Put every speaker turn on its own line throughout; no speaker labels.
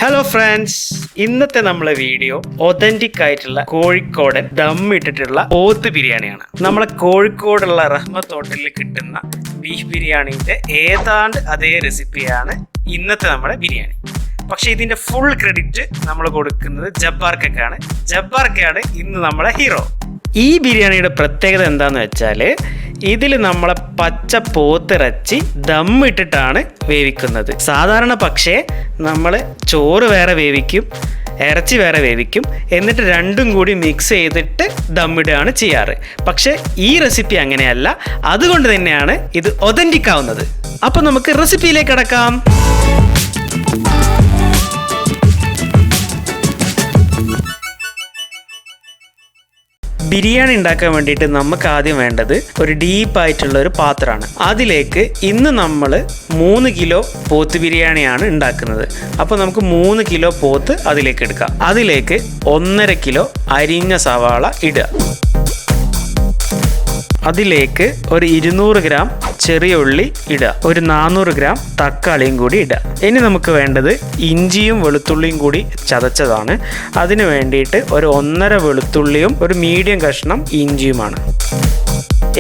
Hello friends, ഇന്നത്തെ നമ്മളെ video authentic ആയിട്ടുള്ള കോഴിക്കോടൻ ദം ഇട്ടിട്ടുള്ള പോത്ത് ബിരിയാണിയാണ്. നമ്മളെ കോഴിക്കോടുള്ള റഹ്മത്ത് ഹോട്ടലിൽ കിട്ടുന്ന ബീഫ് ബിരിയാണിന്റെ ഏതാണ്ട് അതേ റെസിപ്പിയാണ് ഇന്നത്തെ നമ്മുടെ ബിരിയാണി. പക്ഷെ ഇതിന്റെ ഫുൾ ക്രെഡിറ്റ് നമ്മൾ കൊടുക്കുന്നത് ജബ്ബാർക്കാണ്. ജബ്ബാർക്കാണ് ഇന്ന് നമ്മളെ ഹീറോ. ഈ ബിരിയാണിയുടെ പ്രത്യേകത എന്താന്ന് വെച്ചാൽ ഇതിൽ നമ്മളെ പച്ച പോത്തിറച്ചി ദമ്മിട്ടിട്ടാണ് വേവിക്കുന്നത്. സാധാരണ പക്ഷേ നമ്മൾ ചോറ് വേറെ വേവിക്കും, ഇറച്ചി വേറെ വേവിക്കും, എന്നിട്ട് രണ്ടും കൂടി മിക്സ് ചെയ്തിട്ട് ദമ്മിടുകയാണ് ചെയ്യാറ്. പക്ഷേ ഈ റെസിപ്പി അങ്ങനെയല്ല, അതുകൊണ്ട് തന്നെയാണ് ഇത് ഒതന്റിക് ആവുന്നത്. അപ്പം നമുക്ക് റെസിപ്പിയിലേക്ക് കടക്കാം. ബിരിയാണി ഉണ്ടാക്കാൻ വേണ്ടിയിട്ട് നമുക്ക് ആദ്യം വേണ്ടത് ഒരു ഡീപ്പായിട്ടുള്ള ഒരു പാത്രമാണ്. അതിലേക്ക് ഇന്ന് നമ്മൾ 3 കിലോ പോത്ത് ബിരിയാണിയാണ് ഉണ്ടാക്കുന്നത്. അപ്പോൾ നമുക്ക് 3 കിലോ പോത്ത് അതിലേക്ക് എടുക്കാം. അതിലേക്ക് 1.5 കിലോ അരിഞ്ഞ സവാള ഇടുക. അതിലേക്ക് ഒരു 200 ഗ്രാം ചെറിയ ഉള്ളി ഇടുക. ഒരു 400 ഗ്രാം തക്കാളിയും കൂടി ഇടുക. ഇനി നമുക്ക് വേണ്ടത് ഇഞ്ചിയും വെളുത്തുള്ളിയും കൂടി ചതച്ചതാണ്. അതിന് വേണ്ടിയിട്ട് ഒരു 1.5 വെളുത്തുള്ളിയും ഒരു മീഡിയം കഷ്ണം ഇഞ്ചിയുമാണ്.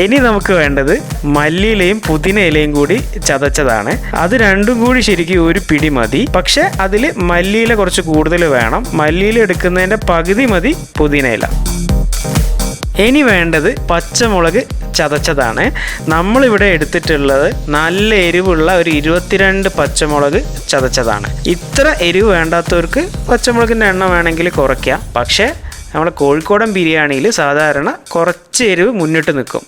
ഇനി നമുക്ക് വേണ്ടത് മല്ലിയിലയും പുതിന ഇലയും കൂടി ചതച്ചതാണ്. അത് രണ്ടും കൂടി ശരിക്കും ഒരു പിടി മതി. പക്ഷെ അതിൽ മല്ലിയില കുറച്ച് കൂടുതൽ വേണം. മല്ലിയില എടുക്കുന്നതിൻ്റെ പകുതി മതി പുതിന ഇല. ഇനി വേണ്ടത് പച്ചമുളക് ചതച്ചതാണ്. നമ്മളിവിടെ എടുത്തിട്ടുള്ളത് നല്ല എരിവുള്ള ഒരു 22 പച്ചമുളക് ചതച്ചതാണ്. ഇത്ര എരിവ് വേണ്ടാത്തവർക്ക് പച്ചമുളകിൻ്റെ എണ്ണം വേണമെങ്കിൽ കുറയ്ക്കാം. പക്ഷേ നമ്മുടെ കോഴിക്കോടൻ ബിരിയാണിയിൽ സാധാരണ കുറച്ച് എരിവ് മുന്നിട്ട് നിൽക്കും.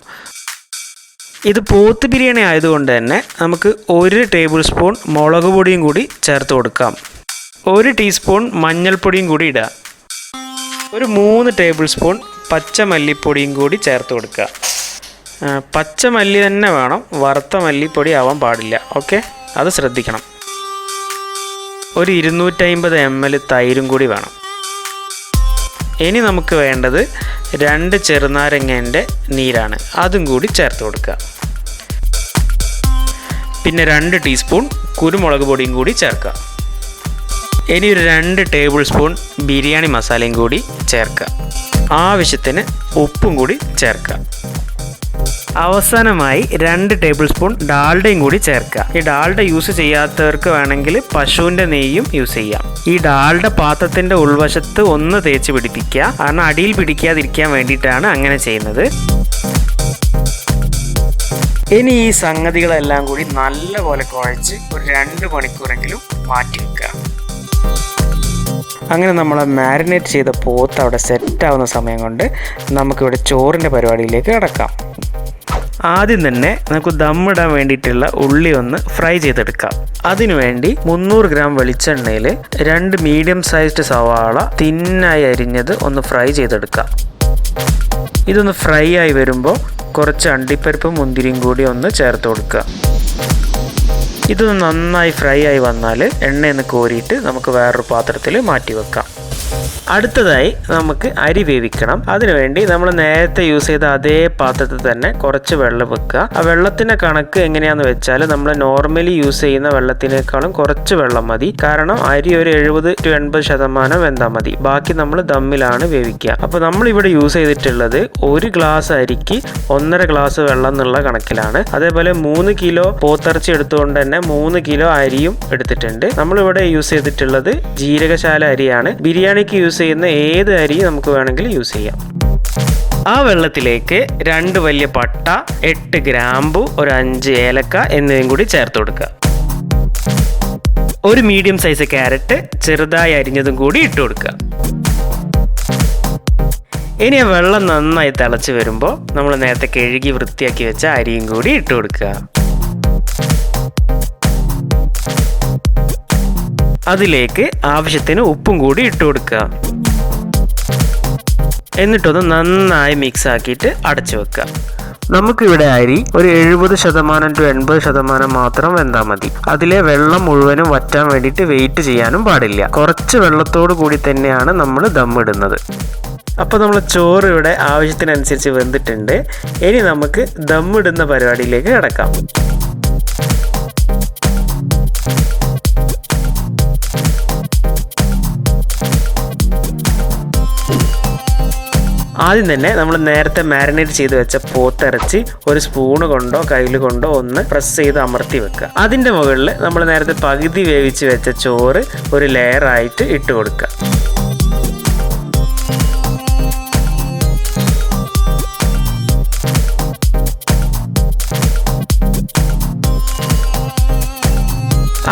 ഇത് പോത്ത് ബിരിയാണി ആയതുകൊണ്ട് തന്നെ നമുക്ക് 1 ടേബിൾ സ്പൂൺ മുളക് പൊടിയും കൂടി ചേർത്ത് കൊടുക്കാം. 1 ടീസ്പൂൺ മഞ്ഞൾപ്പൊടിയും കൂടി ഇടുക. ഒരു 3 ടേബിൾ സ്പൂൺ പച്ചമല്ലിപ്പൊടിയും കൂടി ചേർത്ത് കൊടുക്കുക. പച്ചമല്ലി തന്നെ വേണം, വറുത്ത മല്ലിപ്പൊടി ആവാൻ പാടില്ല. ഓക്കെ, അത് ശ്രദ്ധിക്കണം. ഒരു 250 ml തൈരും കൂടി വേണം. ഇനി നമുക്ക് വേണ്ടത് 2 ചെറുനാരങ്ങേൻ്റെ നീരാണ്. അതും കൂടി ചേർത്ത് കൊടുക്കുക. പിന്നെ 2 ടീസ്പൂൺ കുരുമുളക് പൊടിയും കൂടി ചേർക്കുക. ഇനി ഒരു 2 ടേബിൾ സ്പൂൺ ബിരിയാണി മസാലയും കൂടി ചേർക്കുക. ആവശ്യത്തിന് ഉപ്പും കൂടി ചേർക്കുക. അവസാനമായി 2 ടേബിൾ സ്പൂൺ ഡാൽഡയും കൂടി ചേർക്കുക. ഈ ഡാൽഡ യൂസ് ചെയ്യാത്തവർക്ക് വേണമെങ്കിൽ പശുവിൻ്റെ നെയ്യും യൂസ് ചെയ്യാം. ഈ ഡാൽഡ പാത്രത്തിൻ്റെ ഉൾവശത്ത് ഒന്ന് തേച്ച് പിടിപ്പിക്കുക. കാരണം അടിയിൽ പിടിക്കാതിരിക്കാൻ വേണ്ടിയിട്ടാണ് അങ്ങനെ ചെയ്യുന്നത്. ഇനി ഈ സംഗതികളെല്ലാം കൂടി നല്ലപോലെ കുഴച്ച് ഒരു 2 മണിക്കൂറെങ്കിലും മാറ്റി വെക്കുക. അങ്ങനെ നമ്മൾ മാരിനേറ്റ് ചെയ്ത പോത്ത് അവിടെ സെറ്റാവുന്ന സമയം കൊണ്ട് നമുക്കിവിടെ ചോറിൻ്റെ പരിപാടിയിലേക്ക് കിടക്കാം. ആദ്യം തന്നെ നമുക്ക് ദമ്മിടാൻ വേണ്ടിയിട്ടുള്ള ഉള്ളി ഒന്ന് ഫ്രൈ ചെയ്തെടുക്കാം. അതിനുവേണ്ടി 300 ഗ്രാം വെളിച്ചെണ്ണയിൽ 2 മീഡിയം സൈസ്ഡ് സവാള തിന്നായി അരിഞ്ഞത് ഒന്ന് ഫ്രൈ ചെയ്തെടുക്കാം. ഇതൊന്ന് ഫ്രൈ ആയി വരുമ്പോൾ കുറച്ച് അണ്ടിപ്പരിപ്പും മുന്തിരിയും കൂടി ഒന്ന് ചേർത്ത് കൊടുക്കുക. ഇതൊന്ന് നന്നായി ഫ്രൈ ആയി വന്നാൽ എണ്ണയൊന്ന് കോരിയിട്ട് നമുക്ക് വേറൊരു പാത്രത്തിൽ മാറ്റി വെക്കാം. അടുത്തതായി നമുക്ക് അരി വേവിക്കണം. അതിനുവേണ്ടി നമ്മൾ നേരത്തെ യൂസ് ചെയ്ത അതേ പാത്രത്തിൽ തന്നെ കുറച്ച് വെള്ളം വെക്കുക. ആ വെള്ളത്തിൻ്റെ കണക്ക് എങ്ങനെയാണെന്ന് വെച്ചാൽ നമ്മൾ നോർമലി യൂസ് ചെയ്യുന്ന വെള്ളത്തിനേക്കാളും കുറച്ച് വെള്ളം മതി. കാരണം അരി ഒരു 70 to 80% വെന്താൽ മതി. ബാക്കി നമ്മൾ ദമ്മിലാണ് വേവിക്കുക. അപ്പോൾ നമ്മളിവിടെ യൂസ് ചെയ്തിട്ടുള്ളത് 1 ഗ്ലാസ് അരിക്ക് 1.5 ഗ്ലാസ് വെള്ളം എന്നുള്ള കണക്കിലാണ്. അതേപോലെ 3 കിലോ പോത്തിറച്ചി എടുത്തുകൊണ്ട് തന്നെ 3 കിലോ അരിയും എടുത്തിട്ടുണ്ട്. നമ്മളിവിടെ യൂസ് ചെയ്തിട്ടുള്ളത് ജീരകശാല അരിയാണ്. ബിരിയാണിക്ക് യൂസ് ചെയ്യുന്ന ഏത് അരിയും നമുക്ക് വേണമെങ്കിൽ യൂസ് ചെയ്യാം. ആ വെള്ളത്തിലേക്ക് 2 വലിയ പട്ട, 8 ഗ്രാമ്പു, ഒരു 5 ഏലക്ക എന്നിവയും കൂടി ചേർത്ത് കൊടുക്കുക. ഒരു മീഡിയം സൈസ് ക്യാരറ്റ് ചെറുതായി അരിഞ്ഞതും കൂടി ഇട്ട് കൊടുക്കുക. ഇനി ആ വെള്ളം നന്നായി തിളച്ച് വരുമ്പോൾ നമ്മൾ നേരത്തെ കഴുകി വൃത്തിയാക്കി വെച്ച അരിയും കൂടി ഇട്ട് കൊടുക്കുക. അതിലേക്ക് ആവശ്യത്തിന് ഉപ്പും കൂടി ഇട്ട് കൊടുക്കുക. എന്നിട്ടൊന്ന് നന്നായി മിക്സ് ആക്കിയിട്ട് അടച്ചു വെക്കുക. നമുക്കിവിടെ അരി ഒരു 70% to 80% മാത്രം വെന്താൽ മതി. അതിലെ വെള്ളം മുഴുവനും വറ്റാൻ വേണ്ടിയിട്ട് വെയിറ്റ് ചെയ്യാനും പാടില്ല. കുറച്ച് വെള്ളത്തോടു കൂടി തന്നെയാണ് നമ്മൾ ദമ്മിടുന്നത്. അപ്പോൾ നമ്മൾ ചോറ് ഇവിടെ ആവശ്യത്തിനനുസരിച്ച് വെന്തിട്ടുണ്ട്. ഇനി നമുക്ക് ദമ്മിടുന്ന പരിപാടിയിലേക്ക് കിടക്കാം. ആദ്യം തന്നെ നമ്മൾ നേരത്തെ മാരിനേറ്റ് ചെയ്ത് വെച്ച പോത്തിറച്ചി ഒരു സ്പൂണ് കൊണ്ടോ കയ്യിൽ കൊണ്ടോ ഒന്ന് പ്രസ് ചെയ്ത് അമർത്തി വെക്കുക. അതിൻ്റെ മുകളിൽ നമ്മൾ നേരത്തെ പകുതി വേവിച്ച് വെച്ച ചോറ് ഒരു ലെയറായിട്ട് ഇട്ട് കൊടുക്കുക.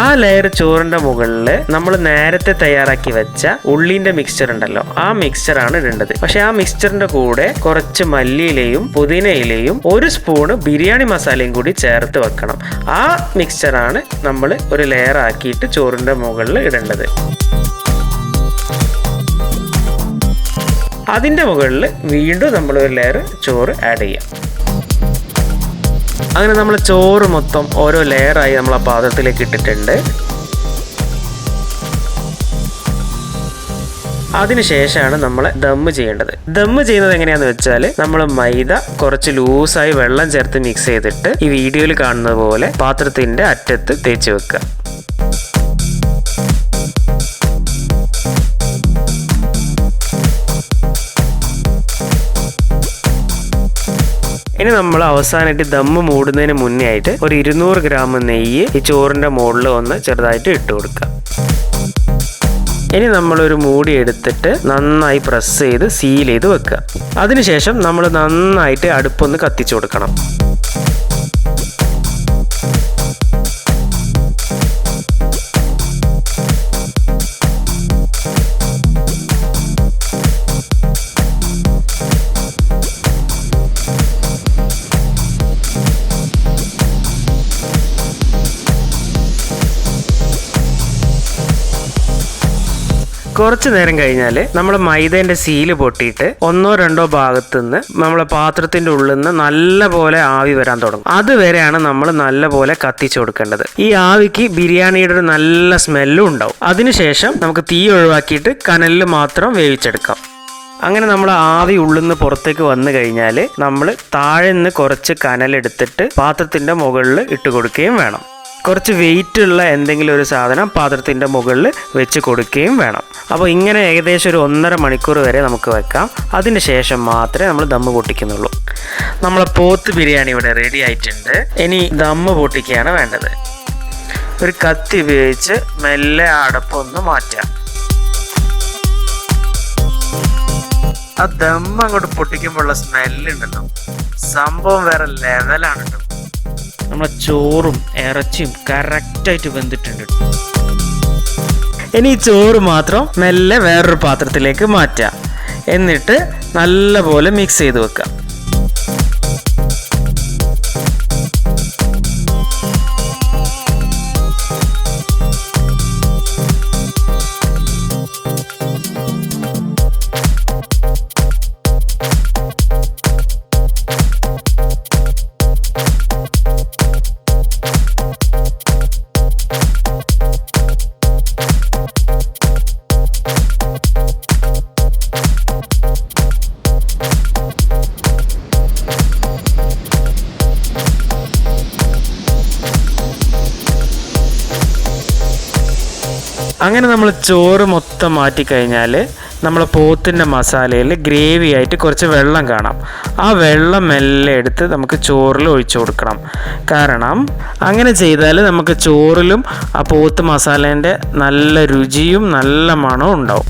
ആ ലെയർ ചോറിൻ്റെ മുകളിൽ നമ്മൾ നേരത്തെ തയ്യാറാക്കി വെച്ച ഉള്ളിൻ്റെ മിക്സ്ചർ ഉണ്ടല്ലോ, ആ മിക്സ്ചറാണ് ഇടേണ്ടത്. പക്ഷെ ആ മിക്സ്ചറിൻ്റെ കൂടെ കുറച്ച് മല്ലിയിലയും പുതിനയിലയും ഒരു സ്പൂണ് ബിരിയാണി മസാലയും കൂടി ചേർത്ത് വെക്കണം. ആ മിക്സ്ചറാണ് നമ്മൾ ഒരു ലെയർ ആക്കിയിട്ട് ചോറിൻ്റെ മുകളിൽ ഇടേണ്ടത്. അതിൻ്റെ മുകളിൽ വീണ്ടും നമ്മൾ ഒരു ലെയർ ചോറ് ആഡ് ചെയ്യാം. അങ്ങനെ നമ്മൾ ചോറ് മൊത്തം ഓരോ ലെയറായി നമ്മൾ ആ പാത്രത്തിലേക്ക് ഇട്ടിട്ടുണ്ട്. അതിനുശേഷമാണ് നമ്മൾ ദമ്മ് ചെയ്യേണ്ടത്. ദമ്മ് ചെയ്യുന്നത് എങ്ങനെയാണെന്ന് വെച്ചാൽ നമ്മൾ മൈദ കുറച്ച് ലൂസായി വെള്ളം ചേർത്ത് മിക്സ് ചെയ്തിട്ട് ഈ വീഡിയോയിൽ കാണുന്നത് പോലെ പാത്രത്തിൻ്റെ അറ്റത്ത് തേച്ച് വെക്കുക. ഇനി നമ്മൾ അവസാനമായിട്ട് ദമ്മ് മൂടുന്നതിന് മുന്നേ ആയിട്ട് ഒരു 200 ഗ്രാം നെയ്യ് ഈ ചോറിൻ്റെ മുകളിൽ ഒന്ന് ചെറുതായിട്ട് ഇട്ട് കൊടുക്കുക. ഇനി നമ്മളൊരു മൂടി എടുത്തിട്ട് നന്നായി പ്രസ് ചെയ്ത് സീൽ ചെയ്ത് വെക്കുക. അതിനുശേഷം നമ്മൾ നന്നായിട്ട് അടുപ്പൊന്ന് കത്തിച്ചു കൊടുക്കണം. കുറച്ച് നേരം കഴിഞ്ഞാൽ നമ്മൾ മൈദേൻ്റെ സീല് പൊട്ടിയിട്ട് 1-2 ഭാഗത്തുനിന്ന് നമ്മളെ പാത്രത്തിൻ്റെ ഉള്ളിൽ നിന്ന് നല്ല പോലെ ആവി വരാൻ തുടങ്ങും. അതുവരെയാണ് നമ്മൾ നല്ല പോലെ കത്തിച്ചു കൊടുക്കേണ്ടത്. ഈ ആവിക്ക് ബിരിയാണിയുടെ ഒരു നല്ല സ്മെല്ലും ഉണ്ടാവും. അതിനുശേഷം നമുക്ക് തീ ഒഴിവാക്കിയിട്ട് കനലിൽ മാത്രം വേവിച്ചെടുക്കാം. അങ്ങനെ നമ്മൾ ആവി ഉള്ളിൽ നിന്ന് പുറത്തേക്ക് വന്നു കഴിഞ്ഞാൽ നമ്മൾ താഴെ നിന്ന് കുറച്ച് കനലെടുത്തിട്ട് പാത്രത്തിൻ്റെ മുകളിൽ ഇട്ട് കൊടുക്കുകയും വേണം. കുറച്ച് വെയിറ്റ് ഉള്ള എന്തെങ്കിലും ഒരു സാധനം പാത്രത്തിൻ്റെ മുകളിൽ വെച്ച് കൊടുക്കുകയും വേണം. അപ്പോൾ ഇങ്ങനെ ഏകദേശം ഒരു 1.5 മണിക്കൂർ വരെ നമുക്ക് വെക്കാം. അതിന് ശേഷം മാത്രമേ നമ്മൾ ദമ്മ് പൊട്ടിക്കുന്നുള്ളൂ. നമ്മളെ പോത്ത് ബിരിയാണി ഇവിടെ റെഡി ആയിട്ടുണ്ട്. ഇനി ദമ്മ് പൊട്ടിക്കുകയാണ് വേണ്ടത്. ഒരു കത്തി ഉപയോഗിച്ച് മെല്ലെ അടപ്പൊന്ന് മാറ്റാം. ആ ദമ്മ് അങ്ങോട്ട് പൊട്ടിക്കുമ്പോഴുള്ള സ്മെല്ലുണ്ടല്ലോ, സംഭവം വേറെ ലെവലാണ് കേട്ടോ. നമ്മളെ ചോറും ഇറച്ചിയും കറക്റ്റായിട്ട് വെന്തിട്ടുണ്ട്. ഇനി ഈ ചോറ് മാത്രം മെല്ലെ വേറൊരു പാത്രത്തിലേക്ക് മാറ്റാം. എന്നിട്ട് നല്ലപോലെ മിക്സ് ചെയ്ത് വെക്കാം. അങ്ങനെ നമ്മൾ ചോറ് മൊത്തം മാറ്റിക്കഴിഞ്ഞാൽ നമ്മൾ പോത്തിൻ്റെ മസാലയിൽ ഗ്രേവി ആയിട്ട് കുറച്ച് വെള്ളം കാണാം. ആ വെള്ളം മെല്ലെ എടുത്ത് നമുക്ക് ചോറിൽ ഒഴിച്ചു കൊടുക്കണം. കാരണം അങ്ങനെ ചെയ്താൽ നമുക്ക് ചോറിലും ആ പോത്ത് മസാലേൻ്റെ നല്ല രുചിയും നല്ല മണവും ഉണ്ടാവും.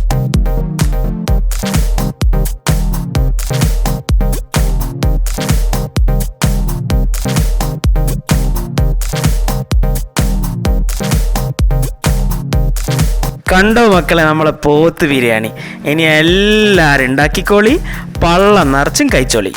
കണ്ടോ മക്കളെ നമ്മളെ പോത്ത് ബിരിയാണി. ഇനി എല്ലാവരും ഉണ്ടാക്കിക്കോളി, പള്ളം നിറച്ചും കഴിച്ചോളി.